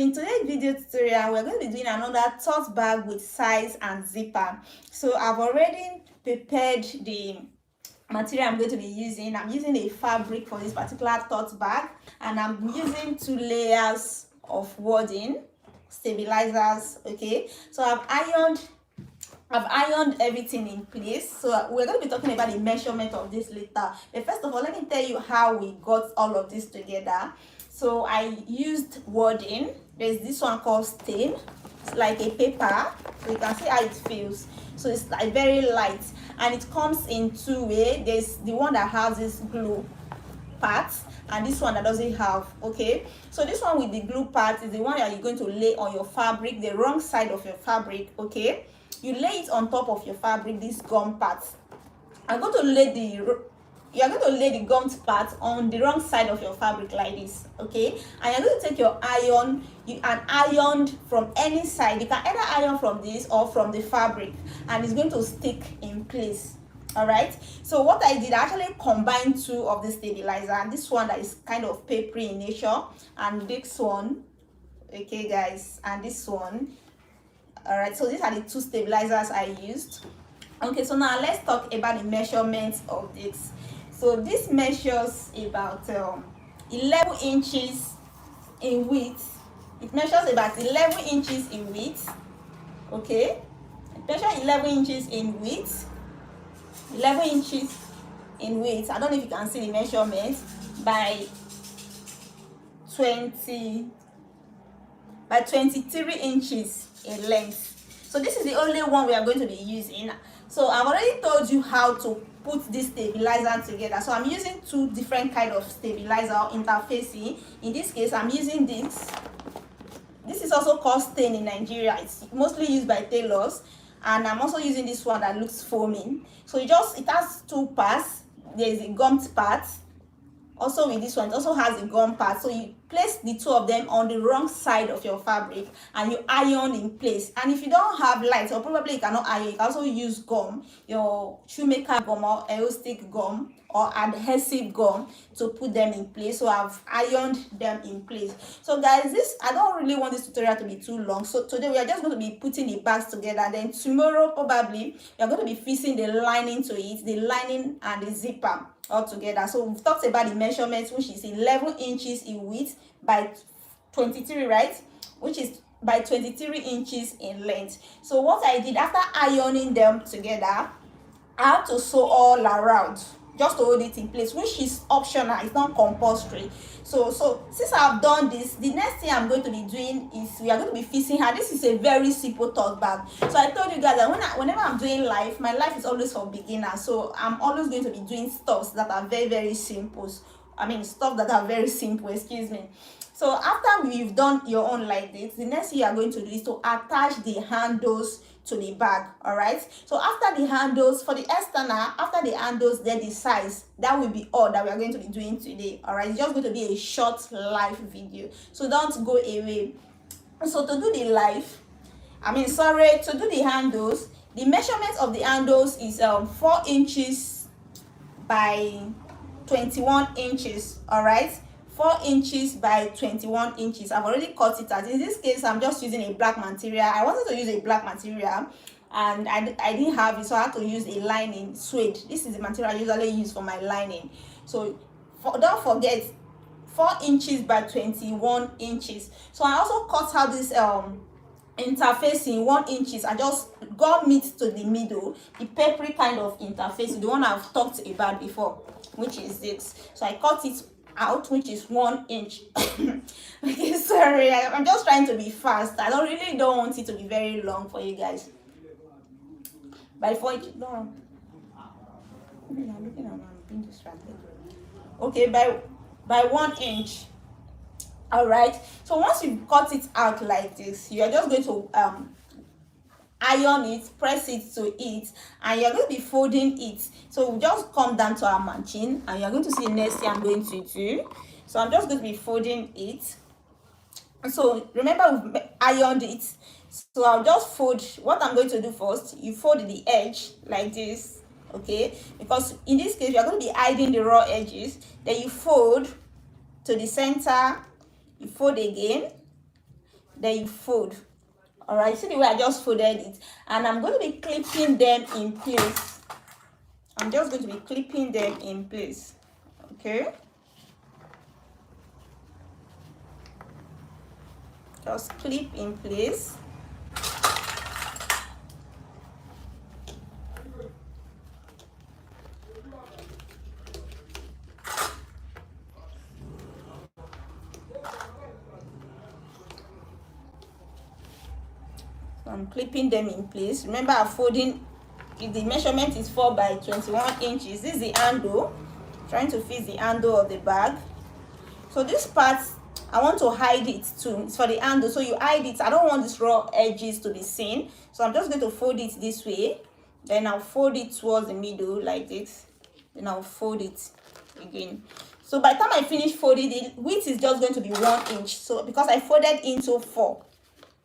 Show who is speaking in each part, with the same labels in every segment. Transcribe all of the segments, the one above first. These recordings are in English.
Speaker 1: in today's video tutorial, we're going to be doing another tote bag with size and zipper. So I've already prepared the material I'm going to be using. I'm using a fabric for this particular tote bag, and I'm using 2 layers of wadding stabilizers. Okay, so I've ironed everything in place. So we're going to be talking about the measurement of this later, but first of all, let me tell you how we got all of this together. So I used wadding. There's this one called stain. It's like a paper, so you can see how it feels. So it's like very light, and it comes in 2 ways. There's the one that has this glue part, and this one that doesn't have. Okay, so this one with the glue part is the one that you're going to lay on your fabric, the wrong side of your fabric. Okay, you lay it on top of your fabric, this gum part. I'm going to lay you're going to lay the gummed part on the wrong side of your fabric like this. Okay, and you're going to take your iron, and iron from any side. You can either iron from this or from the fabric, and it's going to stick in place. All right, so what I did, I actually combined 2 of the stabilizer, this one that is kind of papery in nature, and this one. Okay guys, and this one. All right, so these are the 2 stabilizers I used. Okay, so now let's talk about the measurements of this. So this measures about 11 inches in width. It measures about 11 inches in width. Okay, it measures 11 inches in width. 11 inches in width. I don't know if you can see the measurement, by 23 inches in length. So this is the only one we are going to be using. So I've already told you how to put this stabilizer together. So I'm using 2 different kind of stabilizer interfacing. In this case, I'm using this. This is also called stain in Nigeria. It's mostly used by tailors, and I'm also using this one that looks foaming. So it has 2 parts. There's a gummed part. Also with this one, it also has a gum part. So you place the 2 of them on the wrong side of your fabric, and you iron in place. And if you don't have light, or probably you cannot iron, you can also use gum, your shoemaker gum or elastic gum or adhesive gum, to put them in place. So I've ironed them in place. So guys, I don't really want this tutorial to be too long. So today we are just going to be putting the bags together. Then tomorrow probably we are going to be fixing the lining to it, the lining and the zipper all together. So we've talked about the measurements, which is 11 inches in width by 23, right, which is by 23 inches in length. So what I did, after ironing them together, I have to sew all around just to hold it in place, which is optional, it's not compulsory. So since I've done this, the next thing I'm going to be doing is we are going to be fixing her. This is a very simple tote bag. So I told you guys that whenever I'm doing life, my life is always for beginners. So I'm always going to be doing stuff that are very, very simple. Stuff that are very simple, excuse me. So after we've done your own like this, the next thing you are going to do is to attach the handles to the bag. All right, so after the handles, for the external, after the handles, then the size, that will be all that we are going to be doing today. All right, it's just going to be a short live video, so don't go away. So to do the to do the handles, the measurement of the handles is 4 inches by 21 inches. All right, 4 inches by 21 inches. I've already cut it out. In this case, I'm just using a black material. I wanted to use a black material, and I didn't have it, so I had to use a lining suede. This is the material I usually use for my lining. So don't forget, 4 inches by 21 inches. So I also cut out this interfacing 1 inches. I just gum it to the middle, the papery kind of interface, the one I've talked about before, which is this. So I cut it out, which is 1 inch. Okay, sorry, I'm just trying to be fast. I don't want it to be very long for you guys. By 4 inches, no. I'm looking at, I'm being distracted. Okay, by 1 inch. All right, so once you cut it out like this, you are just going to iron it, press it to it, and you're going to be folding it. So we just come down to our machine, and you're going to see the next thing I'm going to do. So I'm just going to be folding it. So remember, we've ironed it, so I'll just fold. What I'm going to do first, you fold the edge like this, okay, because in this case you're going to be hiding the raw edges. Then you fold to the center, you fold again, then you fold. All right, see the way I just folded it, and I'm going to be clipping them in place. I'm just going to be clipping them in place. Okay, just clip in place. So I'm clipping them in place. Remember, I'm folding. The measurement is 4 by 21 inches. This is the handle. Trying to fit the handle of the bag. So this part, I want to hide it too. It's for the handle, so you hide it. I don't want these raw edges to be seen, so I'm just going to fold it this way. Then I'll fold it towards the middle like this. Then I'll fold it again. So by the time I finish folding, the width is just going to be 1 inch. So because I folded into 4,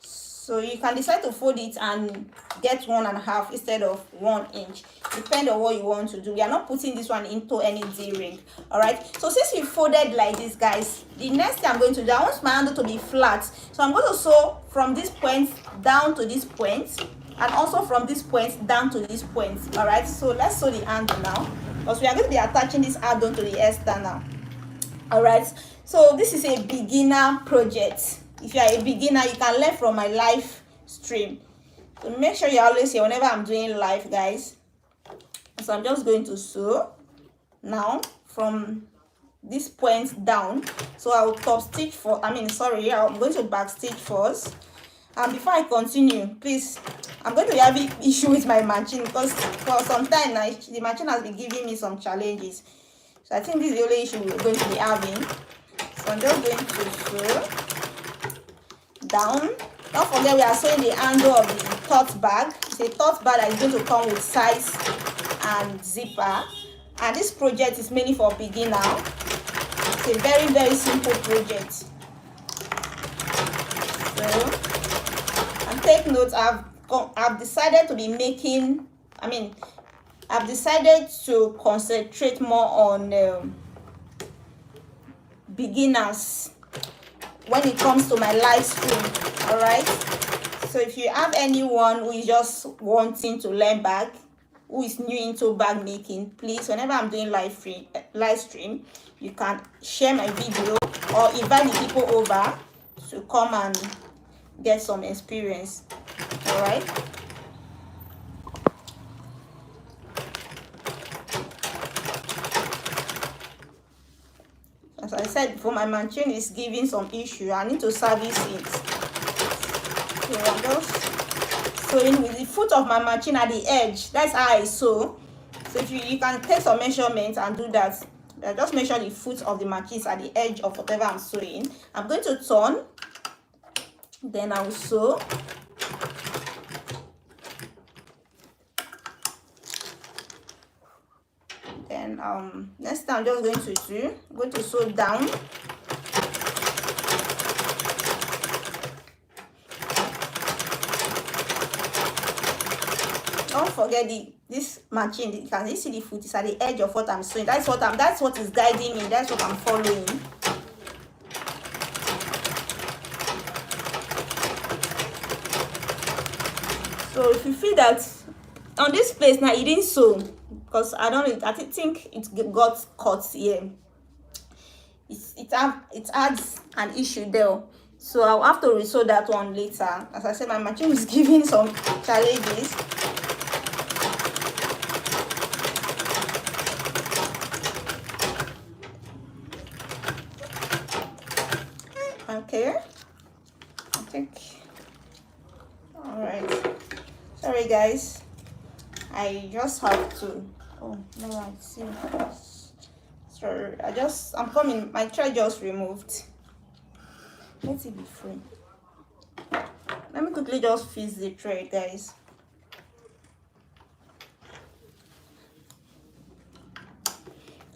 Speaker 1: so you can decide to fold it and get 1.5 instead of 1 inch, depending on what you want to do. We are not putting this one into any D-ring. All right, so since you folded like this, guys, the next thing I'm going to do, I want my handle to be flat, so I'm going to sew from this point down to this point, and also from this point down to this point. All right, so let's sew the handle now, because we are going to be attaching this handle to the external. All right, so this is a beginner project. If you are a beginner, you can learn from my live stream. So make sure you're always here whenever I'm doing live, guys. So I'm just going to sew now from this point down. So I will top stitch for, I'm going to back stitch first. And before I continue, please, I'm going to be having issue with my machine, because for some time now the machine has been giving me some challenges. So I think this is the only issue we're going to be having. So I'm just going to sew down. Don't forget, we are sewing the handle of the tote bag. It's a tote bag that is going to come with size and zipper, and this project is mainly for beginner. It's a very simple project. So, and take note, I've decided to be making, I've decided to concentrate more on beginners when it comes to my live stream. All right, so if you have anyone who is just wanting to learn bag, who is new into bag making, please, whenever I'm doing live stream, you can share my video or invite the people over to come and get some experience. All right, as I said before, my machine is giving some issue. I need to service it. So I'm just sewing with the foot of my machine at the edge. That's how I sew. So if you can take some measurements and do that. Just measure the foot of the machine at the edge of whatever I'm sewing. I'm going to turn, then I will sew. Then next time I'm just going to do, I'm going to sew down. Don't forget this machine. You can see the foot is at the edge of what I'm sewing. That's what is guiding me. That's what I'm following. So if you feel that on this place now you didn't sew, because I think it got caught here, it adds an issue there, so I'll have to resew that one later. As I said, my machine is giving some challenges. Okay, I think, all right, sorry guys, I just have to, oh no, I see, sorry, I'm coming, my tray just removed. Let it be free. Let me quickly just fix the tray, guys.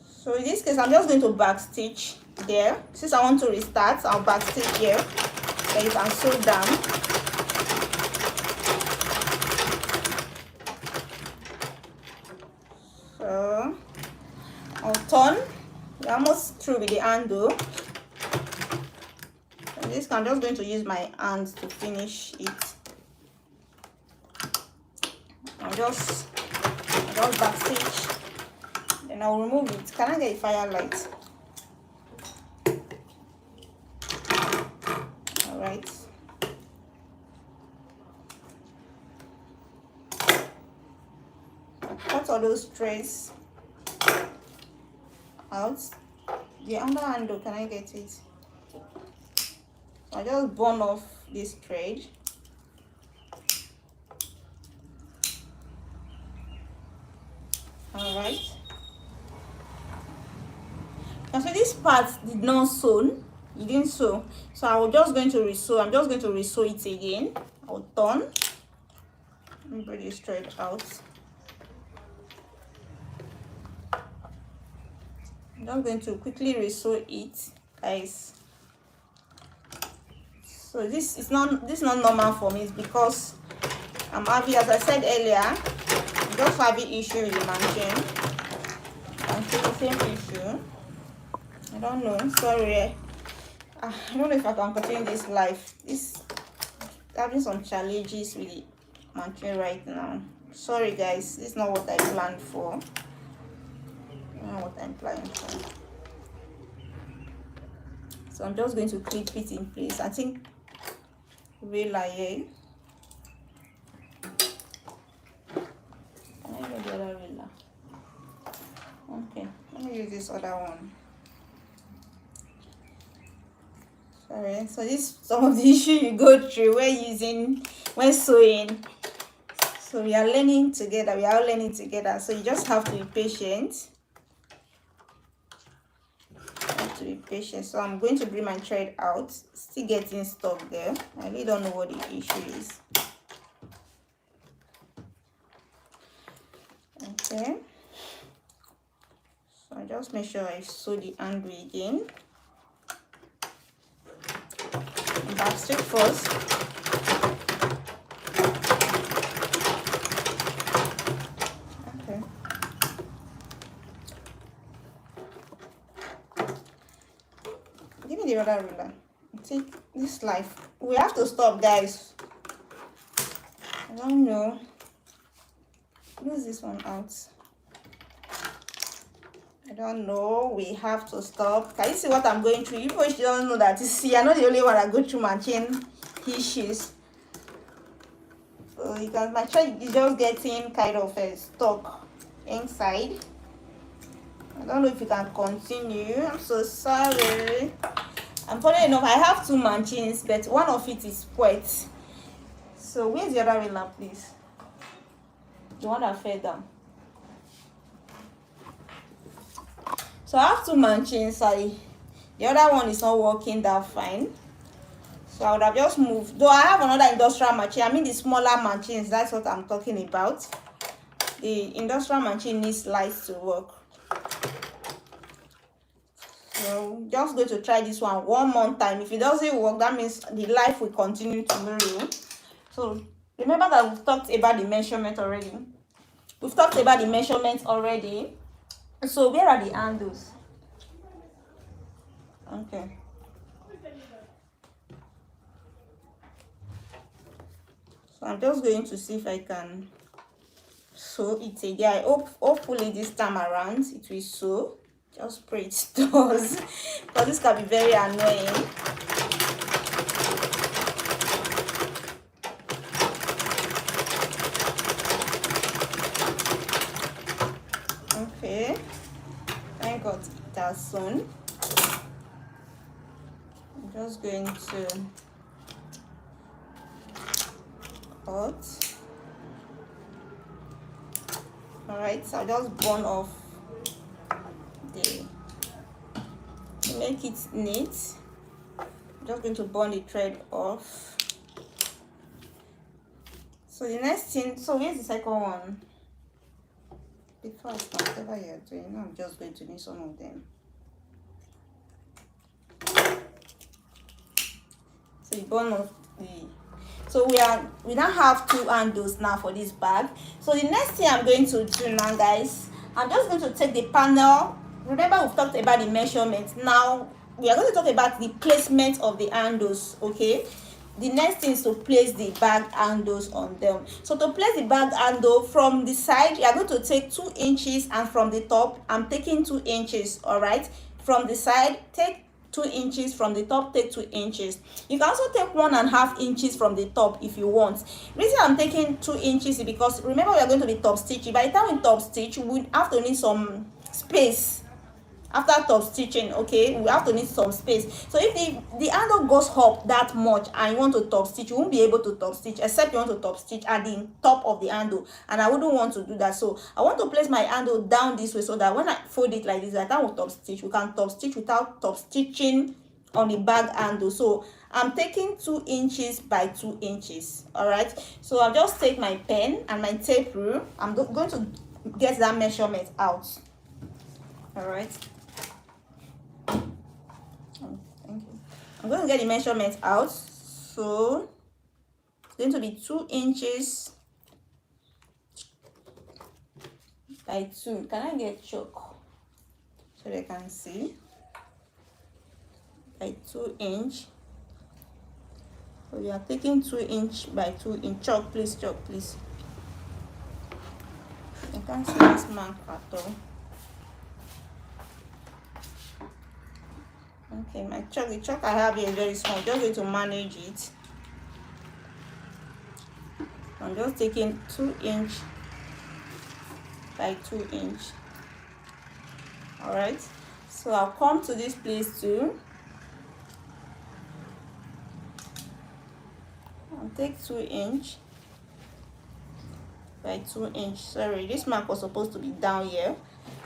Speaker 1: So in this case, I'm just going to back stitch there. Since I want to restart, I'll back stitch here, so you can sew down. So I'll turn. We're almost through with the handle. And this this I'm just going to use my hands to finish it. I'll just backstage, then I'll remove it. Can I get a firelight? All right. Cut all those trays out. The under handle, can I get it? I just burn off this thread. All right. And so this part did not sew. You didn't sew, so I'm just going to resew. I'm just going to resew it again. I'll turn. Let me bring this thread out. I'm just going to quickly resew it, guys. So this is not normal for me. It's because I'm having, as I said earlier, I'm just having issue with the machine. I'm still the same issue. I don't know. Sorry. I don't know if I can continue this live. This having some challenges with the machine right now. Sorry, guys. This is not what I planned for. What I'm planning for. So I'm just going to clip it in place. I think here. Can I get the other railer? Okay, let me use this other one. Sorry. So this some of the issues you go through when sewing. So we are learning together. We are all learning together. So you just have to be patient. To be patient. So I'm going to bring my thread out. Still getting stuck there. I really don't know what the issue is. Okay, so I just make sure I sew the angle again. Back straight first. Okay. Give me the other ruler. Take this life. We have to stop, guys. I don't know. Lose this one out. I don't know. We have to stop. Can you see what I'm going through? You guys don't know that. You see, I'm not the only one that go through machine issues. So you can, my thread is just getting kind of stuck inside. I don't know if you can continue. I'm so sorry. And funny enough, I have two machines, but one of it is wet. So where's the other railer, please? The one that fell down. So I have two machines. The other one is not working that fine. So I would have just moved. Though I have another industrial machine. I mean the smaller machines. That's what I'm talking about. The industrial machine needs lights to work. So just going to try this one more time. If it doesn't work, that means the life will continue tomorrow. So remember that we've talked about the measurement already. So where are the handles? Okay. So I'm just going to see if I can sew it again. Hopefully this time around it will sew. Just pray it does. Because this can be very annoying. Okay. Thank God that's sewn. I'm just going to cut. Alright, so I'll just burn off to make it neat. I'm just going to burn the thread off. So the next thing, so here's the second one. Before I start, whatever you're doing, I'm just going to need some of them. So you burn off the. So we now have two handles now for this bag. So the next thing I'm going to do now, guys, I'm just going to take the panel. Remember we've talked about the measurements. Now we are going to talk about the placement of the handles. Okay, the next thing is to place the bag handles on them. So to place the bag handle, from the side you are going to take 2 inches, and from the top I'm taking 2 inches. All right, from the side take 2 inches, from the top take 2 inches. You can also take 1.5 inches from the top if you want. Reason I'm taking 2 inches is because remember we are going to be top stitching. By the time we top stitch, we have to need some space after top stitching. Okay, we have to need some space. So if the handle goes up that much and you want to top stitch, you won't be able to top stitch, except you want to top stitch at the top of the handle, and I wouldn't want to do that. So I want to place my handle down this way, so that when I fold it like this, I can top stitch. We can top stitch without top stitching on the bag handle. So I'm taking 2 inches by 2 inches. All right, so I'll just take my pen and my tape rule. I'm going to get that measurement out. All right, thank you. I'm going to get the measurement out. So it's going to be 2 inches by 2. Can I get chalk so they can see? By 2 inch. So we are taking 2 inch by 2 inch. Chalk please, chalk please. I can't see this mark at all. Okay, my chalk, the chalk I have here is very small. I'm just going to manage it. I'm just taking 2 inch by 2 inch. All right, so I'll come to this place too. I'll take 2 inch by 2 inch. Sorry, this mark was supposed to be down here.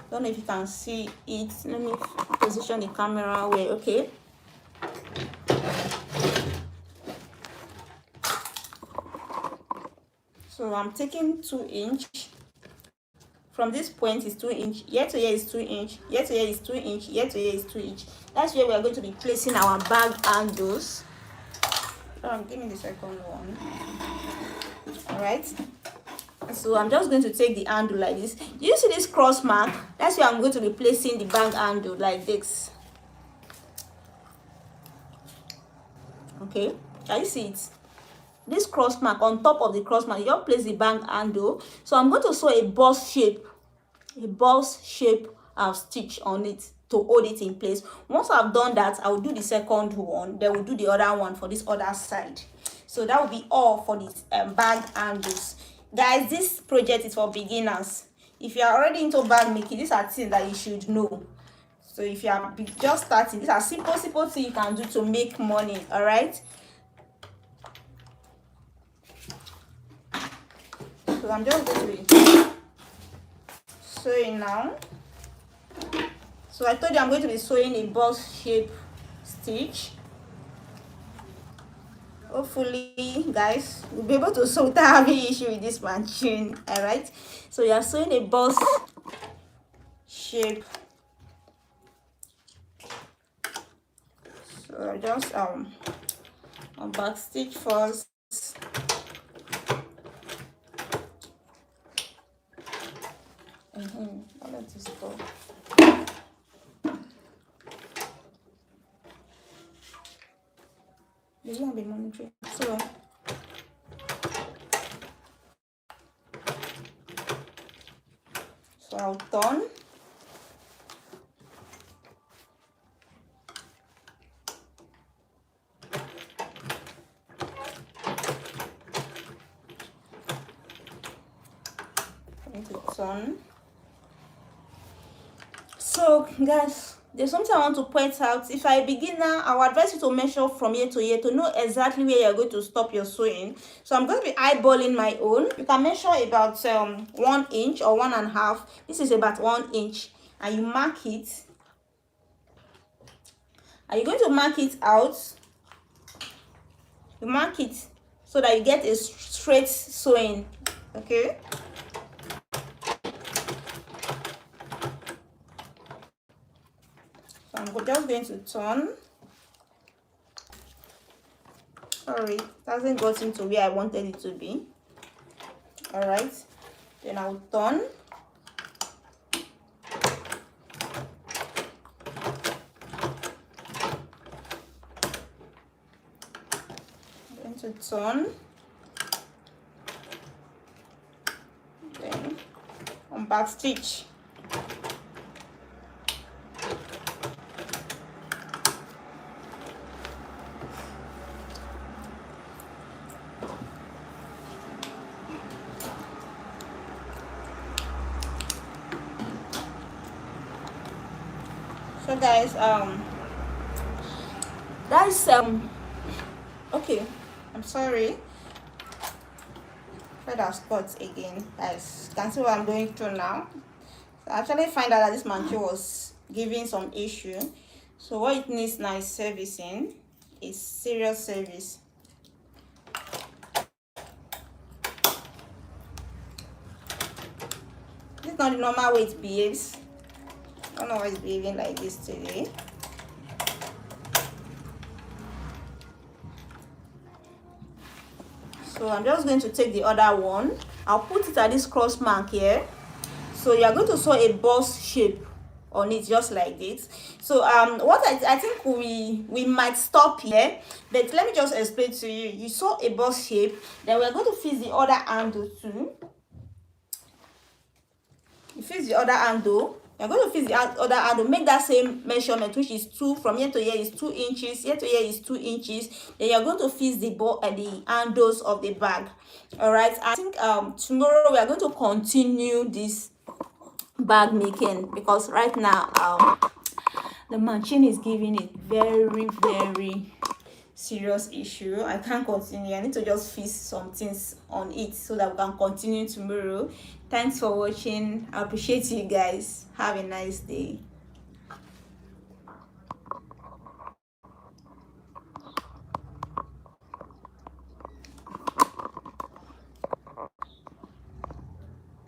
Speaker 1: Don't know if you can see it. Let me position the camera away. Okay, so I'm taking 2 inch. From this point is 2 inch, here to here is 2 inch, here to here is 2 inch, here to here is 2 inch. That's where we are going to be placing our bag handles. Give me the second one. All right, so I'm just going to take the handle like this. Do you see this cross mark? That's where I'm going to be placing the bag handle, like this. Okay, can you see it? This cross mark, on top of the cross mark, you just place the bag handle. So I'm going to sew a box shape of stitch on it to hold it in place. Once I've done that, I will do the second one, then we'll do the other one for this other side. So that will be all for this bag handles. Guys, this project is for beginners. If you are already into bag making, these are things that you should know. So if you are just starting, these are simple things you can do to make money. All right, so I'm just going to be sewing now. So I told you I'm going to be sewing a box shape stitch. Hopefully guys will be able to sew without having issue with this machine. All right, so you are sewing a box shape. So I just on back stitch first. I'll let this go. This won't be monitoring. So I'll turn. Turn. So guys, there's something I want to point out. If you're a beginner, I would advise you to measure from here to here to know exactly where you're going to stop your sewing. So I'm going to be eyeballing my own. You can measure about 1 inch or 1.5. This is about 1 inch, and you mark it. Are you going to mark it out? You mark it so that you get a straight sewing. Okay. So I'm just going to turn. Sorry, it hasn't gotten to where I wanted it to be. All right, then I'll turn. two-tone, then on back stitch. So guys, that's okay, I'm sorry, feather spots again, guys. You can see what I'm going through now. So I actually find out that this mantle was giving some issue, so what it needs now is servicing. It's serious service. This is not the normal way it behaves. I don't know why it's behaving like this today. So I'm just going to take the other one. I'll put it at this cross mark here. So you are going to sew a box shape on it, just like this. So what I think we might stop here, but let me just explain to you. You sew a box shape, then we're going to fix the other handle too. You fix the other handle. You're going to fix the other handle, make that same measurement, which is 2, from here to here is 2 inches, here to here is 2 inches. Then you're going to fix the handles of the bag. All right, I think tomorrow we are going to continue this bag making, because right now the machine is giving it very serious issue. I can't continue. I need to just fix some things on it so that we can continue tomorrow. Thanks for watching. I appreciate you guys. Have a nice day.